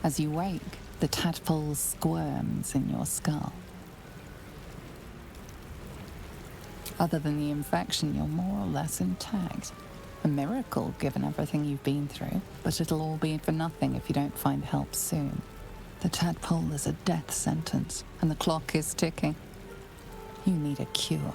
As you wake, the tadpole squirms in your skull. Other than the infection, you're more or less intact. A miracle, given everything you've been through, but it'll all be for nothing if you don't find help soon. The tadpole is a death sentence, and the clock is ticking. You need a cure.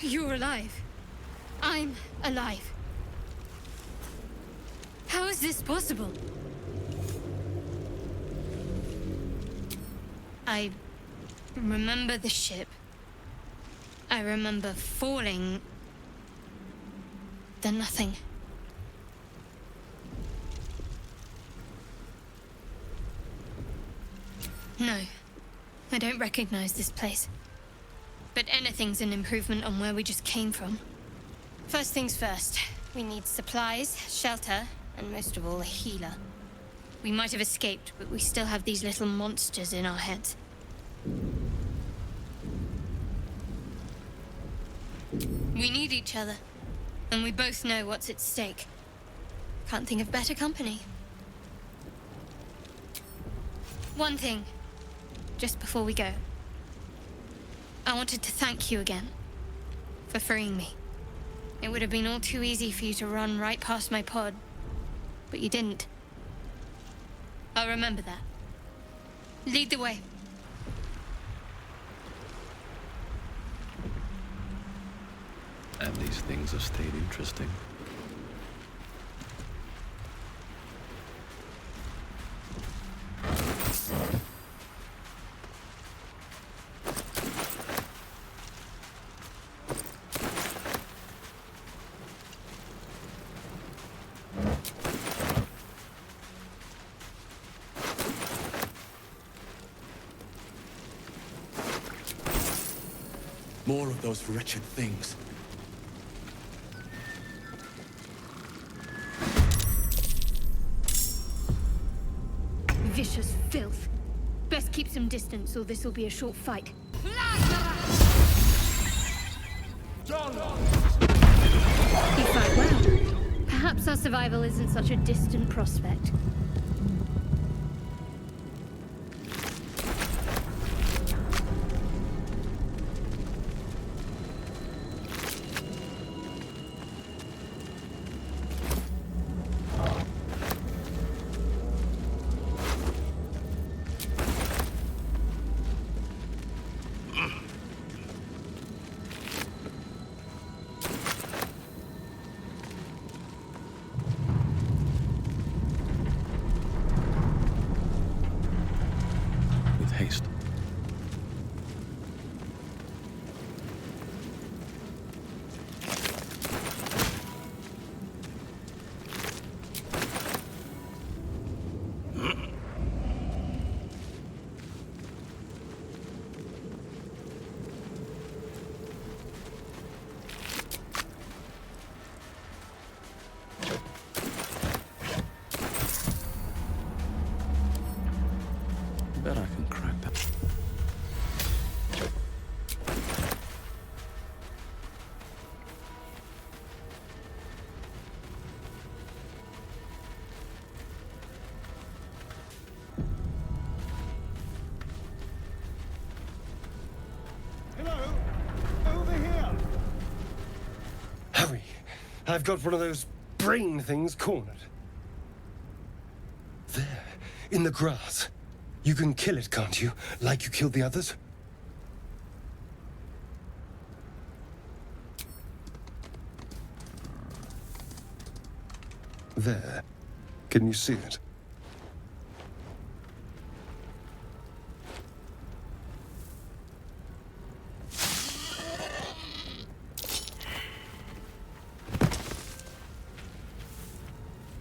You're alive. I'm alive. How is this possible? I remember the ship. I remember falling. Then nothing. No, I don't recognize this place. But anything's an improvement on where we just came from. First things first, we need supplies, shelter, and most of all, a healer. We might have escaped, but we still have these little monsters in our heads. We need each other, and we both know what's at stake. Can't think of better company. One thing, just before we go. I wanted to thank you again for freeing me. It would have been all too easy for you to run right past my pod, but you didn't. I'll remember that. Lead the way. And these things have stayed interesting. More of those wretched things. Vicious filth. Best keep some distance or this'll be a short fight. Be fight well. Perhaps our survival isn't such a distant prospect. Haste. Bet I can crack that. Hello? Over here! Hurry! I've got one of those brain things cornered. There, in the grass. You can kill it, can't you? Like you killed the others? There. Can you see it?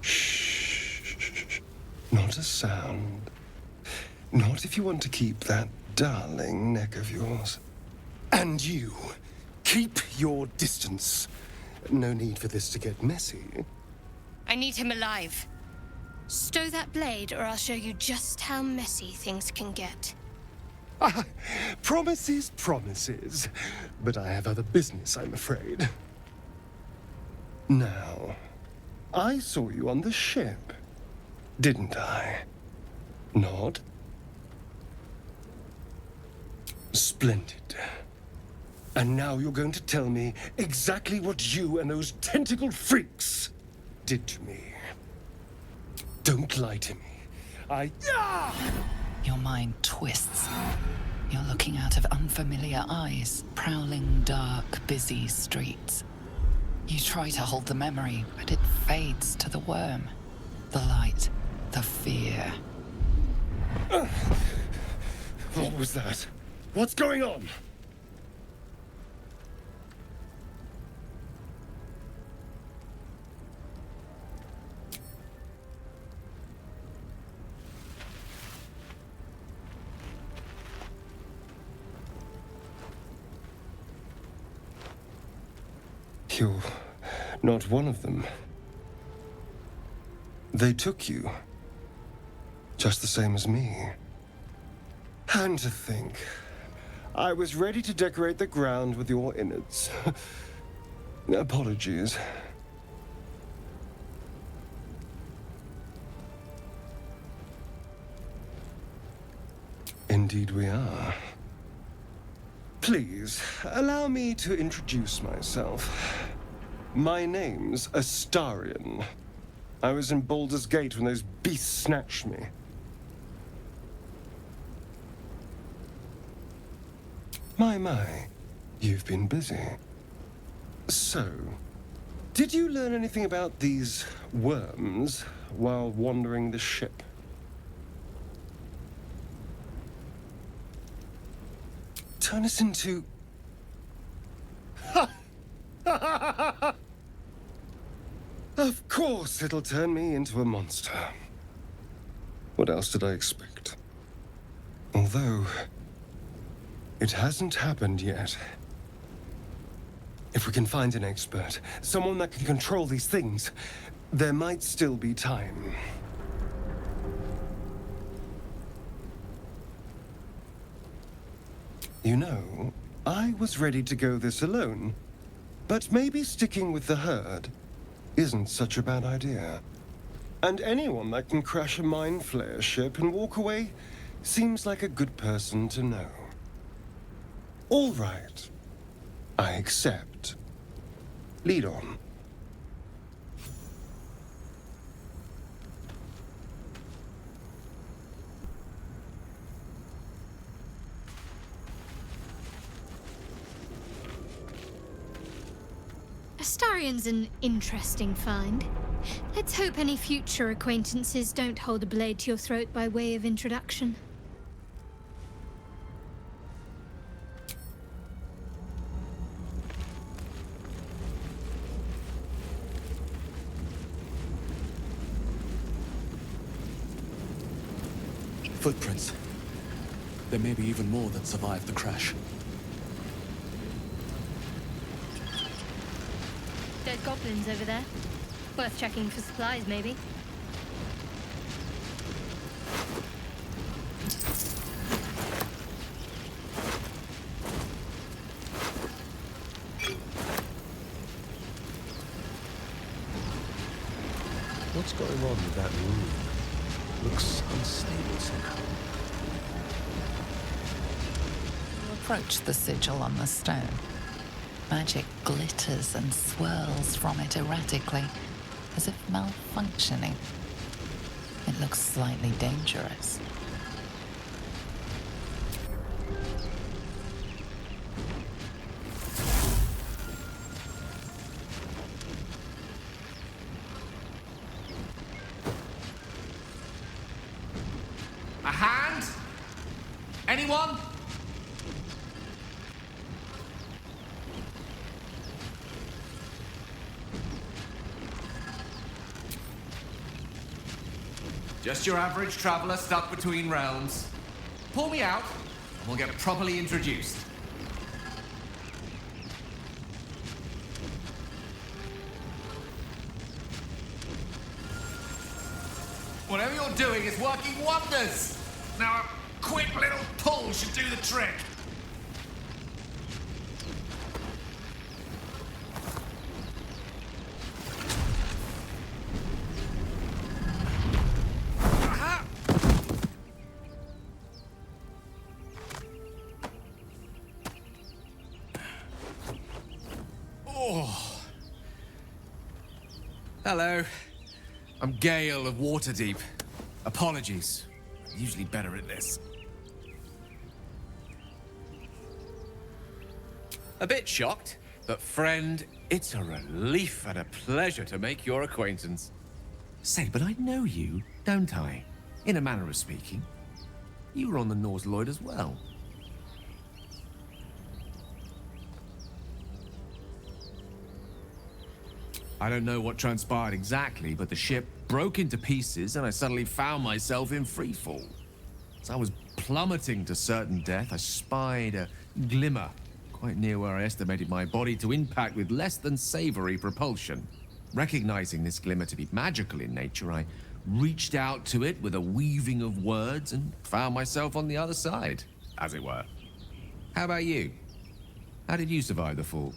Shh. Not a sound. Not if you want to keep that darling neck of yours. And you, keep your distance. No need for this to get messy. I need him alive. Stow that blade, or I'll show you just how messy things can get. Promises, promises. But I have other business, I'm afraid. Now, I saw you on the ship, didn't I? Nod? Splendid. And now you're going to tell me exactly what you and those tentacled freaks did to me. Don't lie to me. Your mind twists. You're looking out of unfamiliar eyes, prowling dark, busy streets. You try to hold the memory, but it fades to the worm. The light, the fear. What was that? What's going on? You're not one of them. They took you. Just the same as me. And to think, I was ready to decorate the ground with your innards. Apologies. Indeed we are. Please, allow me to introduce myself. My name's Astarion. I was in Baldur's Gate when those beasts snatched me. My, you've been busy. So, did you learn anything about these worms while wandering the ship? Turn us into... Of course it'll turn me into a monster. What else did I expect? Although, it hasn't happened yet. If we can find an expert, someone that can control these things, there might still be time. You know, I was ready to go this alone, but maybe sticking with the herd isn't such a bad idea. And anyone that can crash a mind flayer ship and walk away seems like a good person to know. All right, I accept. Lead on. Astarion's an interesting find. Let's hope any future acquaintances don't hold a blade to your throat by way of introduction. Footprints. There may be even more that survived the crash. Dead goblins over there. Worth checking for supplies, maybe. What's going on with that room? Looks unstable somehow. You approach the sigil on the stone. Magic glitters and swirls from it erratically, as if malfunctioning. It looks slightly dangerous. A hand? Anyone? Just your average traveler stuck between realms. Pull me out, and we'll get properly introduced. Whatever you're doing is working wonders. Now, a quick little pull should do the trick. Aha! Oh. Hello. I'm Gale of Waterdeep. Apologies. I'm usually better at this. A bit shocked, but friend, it's a relief and a pleasure to make your acquaintance. Say, but I know you, don't I? In a manner of speaking. You were on the Norse Lloyd as well. I don't know what transpired exactly, but the ship broke into pieces and I suddenly found myself in freefall. As I was plummeting to certain death, I spied a glimmer quite near where I estimated my body to impact with less than savory propulsion. Recognizing this glimmer to be magical in nature, I reached out to it with a weaving of words and found myself on the other side, as it were. How about you? How did you survive the fall?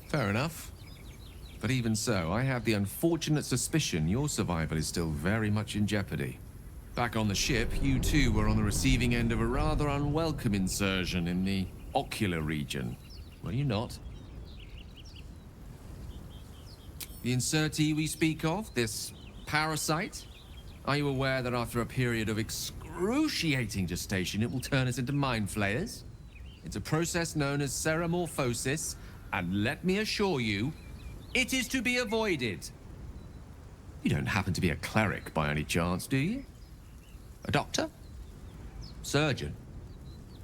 Fair enough. But even so, I have the unfortunate suspicion your survival is still very much in jeopardy. Back on the ship, you too were on the receiving end of a rather unwelcome insertion in the ocular region, were you not? The insertee we speak of, this parasite, are you aware that after a period of excruciating gestation, it will turn us into mind flayers? It's a process known as ceramorphosis, and let me assure you, it is to be avoided. You don't happen to be a cleric by any chance, do you? A doctor? Surgeon?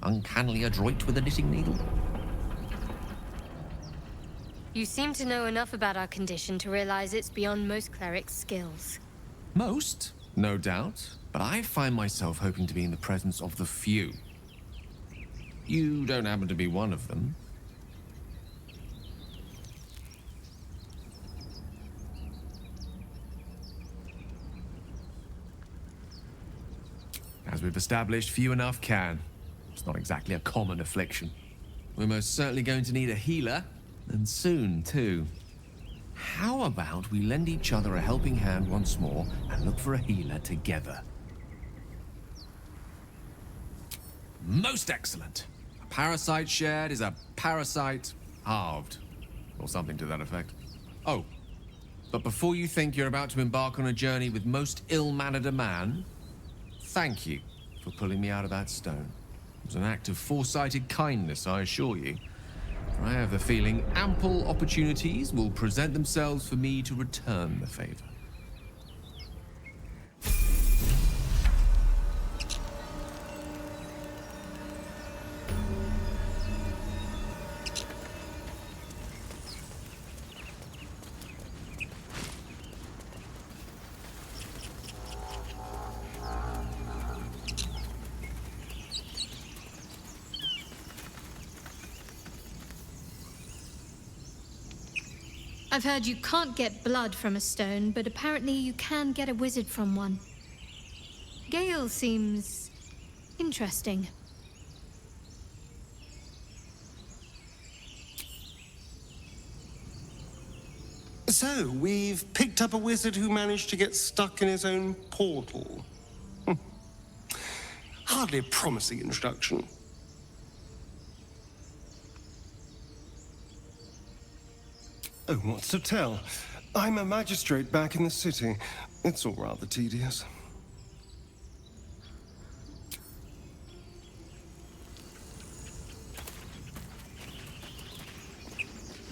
Uncannily adroit with a knitting needle? You seem to know enough about our condition to realize it's beyond most clerics' skills. Most, no doubt, but I find myself hoping to be in the presence of the few. You don't happen to be one of them. As we've established, few enough can. It's not exactly a common affliction. We're most certainly going to need a healer, and soon, too. How about we lend each other a helping hand once more and look for a healer together? Most excellent. A parasite shared is a parasite halved, or something to that effect. Oh, but before you think you're about to embark on a journey with most ill-mannered a man, thank you for pulling me out of that stone. It was an act of foresighted kindness, I assure you. For I have the feeling ample opportunities will present themselves for me to return the favor. I've heard you can't get blood from a stone, but apparently you can get a wizard from one. Gale seems interesting. So, we've picked up a wizard who managed to get stuck in his own portal. Hardly a promising introduction. Oh, what's to tell? I'm a magistrate back in the city. It's all rather tedious.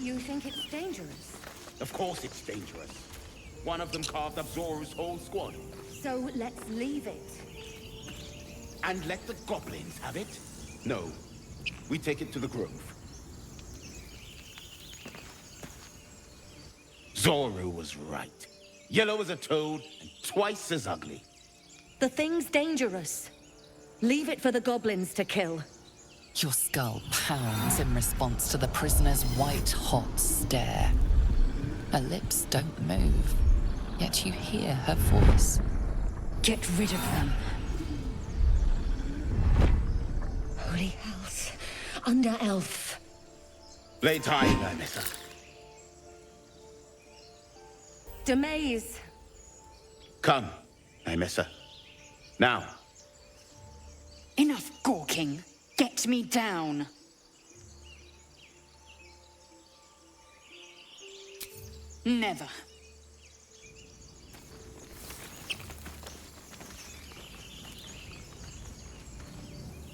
You think it's dangerous? Of course it's dangerous. One of them carved up Zoru's whole squad. So let's leave it. And let the goblins have it? No. We take it to the grove. Zoru was right. yellow as a toad, and twice as ugly. The thing's dangerous. Leave it for the goblins to kill. Your skull pounds in response to the prisoner's white-hot stare. Her lips don't move, yet you hear her voice. Get rid of them. Holy hells. Under elf. Blade high, Nymissa. Demaze. Come, Nymissa. Now. Enough gawking. Get me down. Never.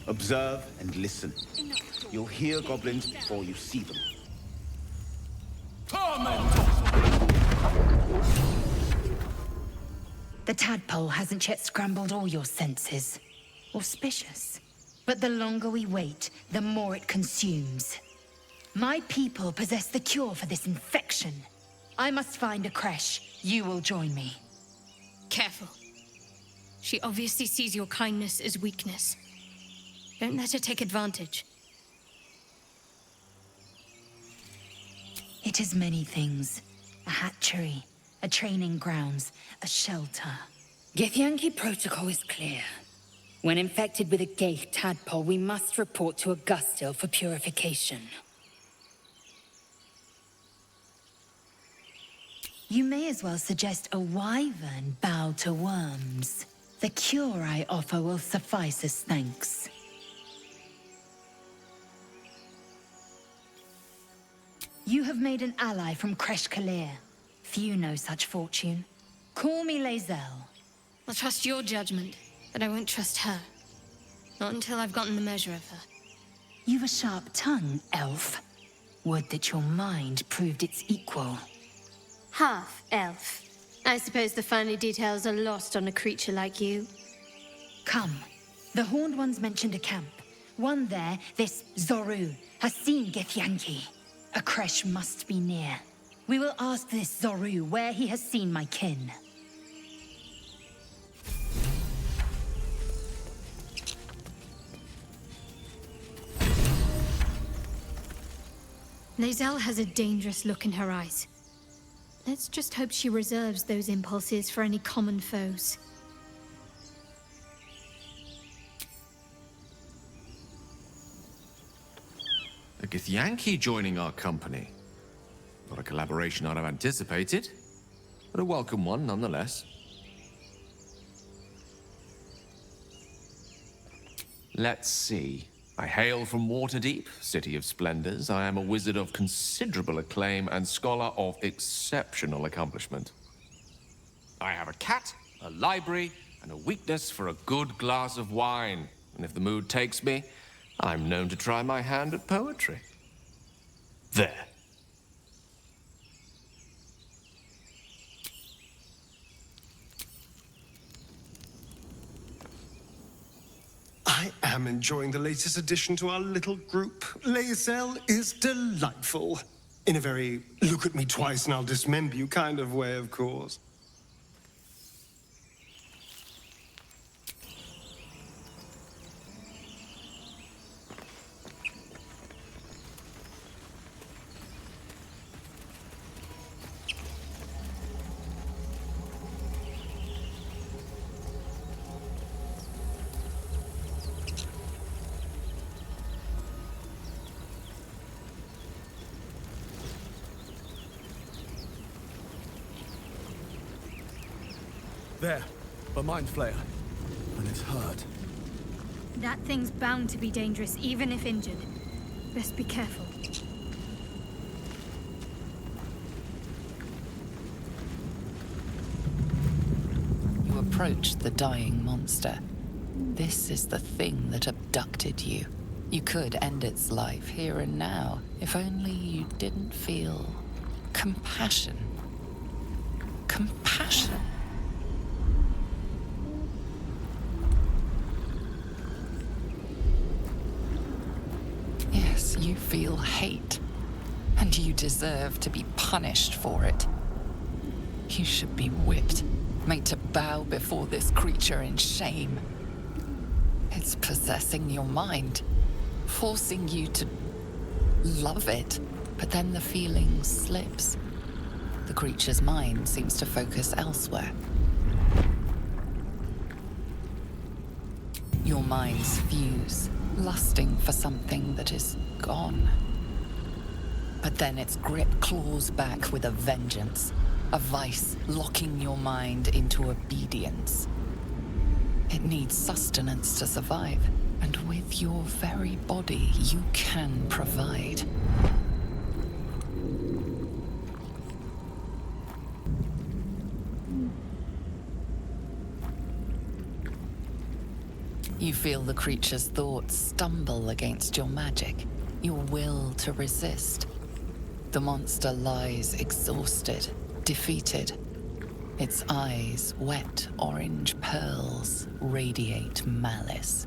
Observe and listen. You'll hear goblins before you see them. The tadpole hasn't yet scrambled all your senses. Auspicious. But the longer we wait, the more it consumes. My people possess the cure for this infection. I must find a creche. You will join me. Careful. She obviously sees your kindness as weakness. Don't let her take advantage. It is many things. A hatchery, a training grounds, a shelter. Githyanki protocol is clear. When infected with a gay tadpole, we must report to Augustil for purification. You may as well suggest a wyvern bow to worms. The cure I offer will suffice as thanks. You have made an ally from Kresh Kalir. Few know such fortune. Call me Lae'zel. I'll trust your judgment, but I won't trust her. Not until I've gotten the measure of her. You've a sharp tongue, elf. Would that your mind proved its equal. Half elf. I suppose the finer details are lost on a creature like you. Come. The Horned Ones mentioned a camp. One there, this Zoru, has seen Githyanki. A creche must be near. We will ask this Zoru where he has seen my kin. Lae'zel has a dangerous look in her eyes. Let's just hope she reserves those impulses for any common foes. A Githyanki joining our company. Not a collaboration I'd have anticipated, but a welcome one nonetheless. Let's see. I hail from Waterdeep, city of splendors. I am a wizard of considerable acclaim and scholar of exceptional accomplishment. I have a cat, a library, and a weakness for a good glass of wine. And if the mood takes me, I'm known to try my hand at poetry. There. I am enjoying the latest addition to our little group. Lae'zel is delightful. In a very look at me twice and I'll dismember you kind of way, of course. There, a mind flayer. And it's hurt. That thing's bound to be dangerous, even if injured. Best be careful. You approach the dying monster. This is the thing that abducted you. You could end its life here and now, if only you didn't feel compassion. Compassion. Yes, you feel hate, and you deserve to be punished for it. You should be whipped, made to bow before this creature in shame. It's possessing your mind, forcing you to love it, but then the feeling slips. The creature's mind seems to focus elsewhere. Your minds fuse, lusting for something that is gone. But then its grip claws back with a vengeance, a vice locking your mind into obedience. It needs sustenance to survive, and with your very body, you can provide. You feel the creature's thoughts stumble against your magic, your will to resist. The monster lies exhausted, defeated. Its eyes, wet orange pearls, radiate malice.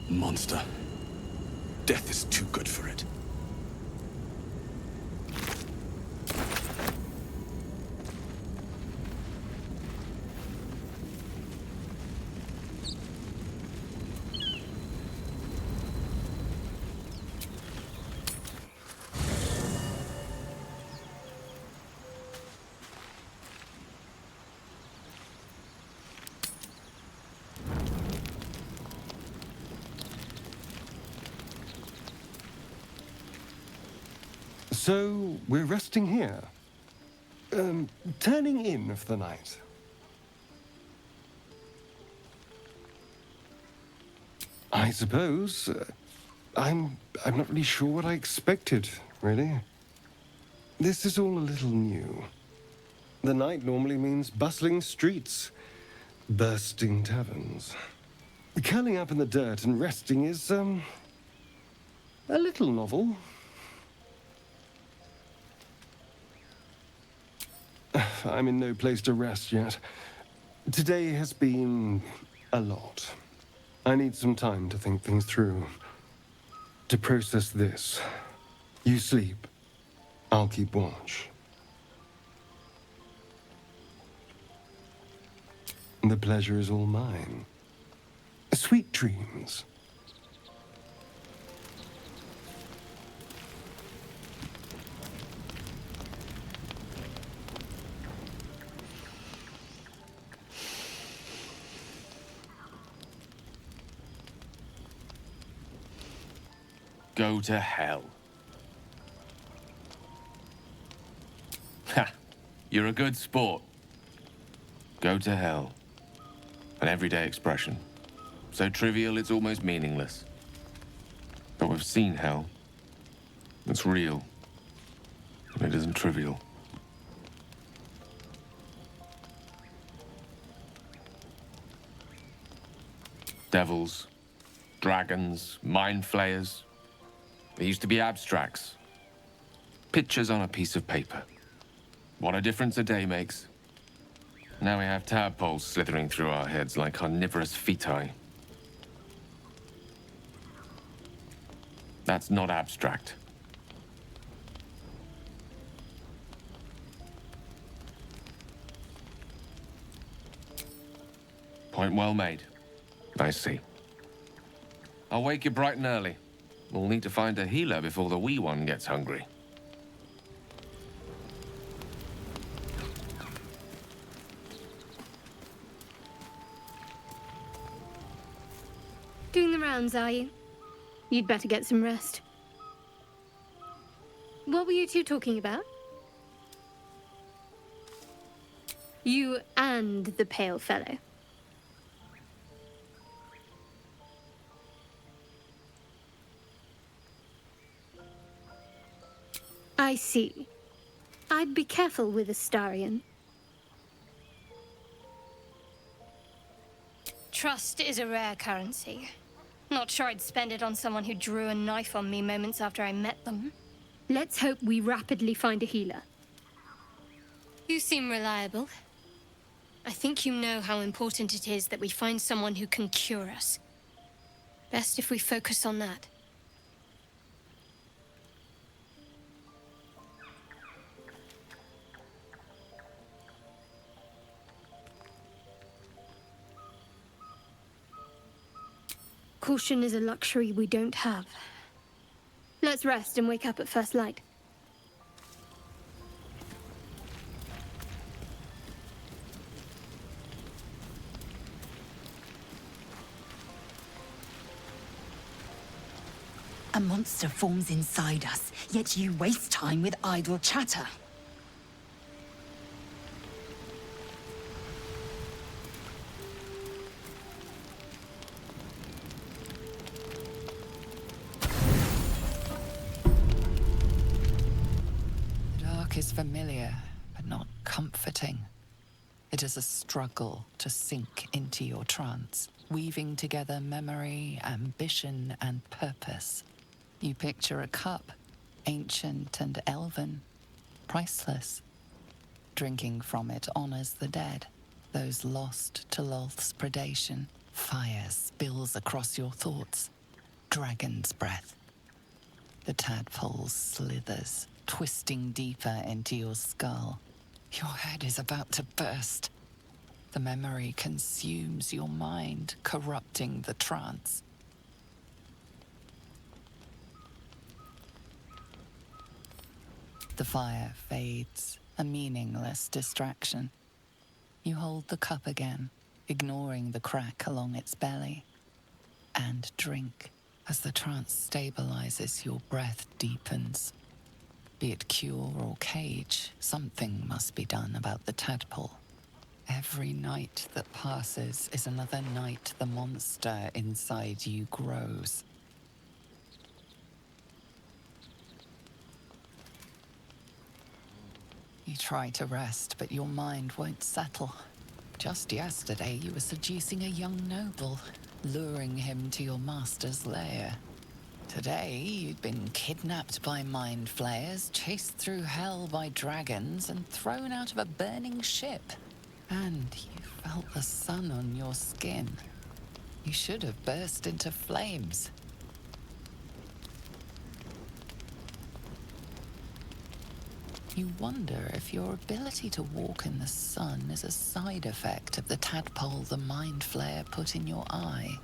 Monster. Death is too good for it. So, we're resting here. Turning in for the night. I suppose. I'm not really sure what I expected, really. This is all a little new. The night normally means bustling streets, bursting taverns. Curling up in the dirt and resting is, a little novel. I'm in no place to rest yet. Today has been a lot. I need some time to think things through. To process this. You sleep. I'll keep watch. The pleasure is all mine. Sweet dreams. Go to hell. Ha! You're a good sport. Go to hell. An everyday expression. So trivial it's almost meaningless. But we've seen hell. It's real. And it isn't trivial. Devils, dragons, mind flayers. They used to be abstracts. Pictures on a piece of paper. What a difference a day makes. Now we have tadpoles slithering through our heads like carnivorous feti. That's not abstract. Point well made. I see. I'll wake you bright and early. We'll need to find a healer before the wee one gets hungry. Doing the rounds, are you? You'd better get some rest. What were you two talking about? You and the pale fellow. I see. I'd be careful with Astarion. Trust is a rare currency. Not sure I'd spend it on someone who drew a knife on me moments after I met them. Let's hope we rapidly find a healer. You seem reliable. I think you know how important it is that we find someone who can cure us. Best if we focus on that. Caution is a luxury we don't have. Let's rest and wake up at first light. A monster forms inside us, yet you waste time with idle chatter. The dark is familiar, but not comforting. It is a struggle to sink into your trance, weaving together memory, ambition, and purpose. You picture a cup, ancient and elven, priceless. Drinking from it honors the dead, those lost to Lolth's predation. Fire spills across your thoughts, dragon's breath. The tadpole slithers, twisting deeper into your skull. Your head is about to burst. The memory consumes your mind, corrupting the trance. The fire fades, a meaningless distraction. You hold the cup again, ignoring the crack along its belly, and drink. As the trance stabilizes, your breath deepens. Be it cure or cage, something must be done about the tadpole. Every night that passes is another night the monster inside you grows. You try to rest, but your mind won't settle. Just yesterday, you were seducing a young noble, luring him to your master's lair. Today, you'd been kidnapped by mind flayers, chased through hell by dragons, and thrown out of a burning ship. And you felt the sun on your skin. You should have burst into flames. You wonder if your ability to walk in the sun is a side effect of the tadpole the mind flare put in your eye.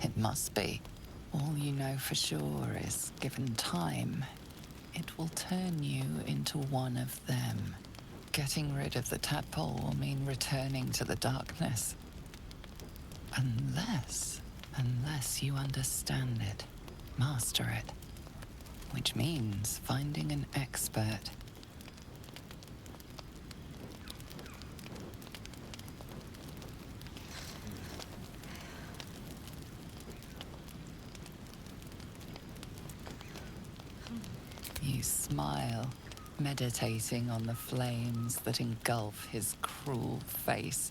It must be. All you know for sure is, given time, it will turn you into one of them. Getting rid of the tadpole will mean returning to the darkness. Unless you understand it, master it. Which means finding an expert. You smile, meditating on the flames that engulf his cruel face.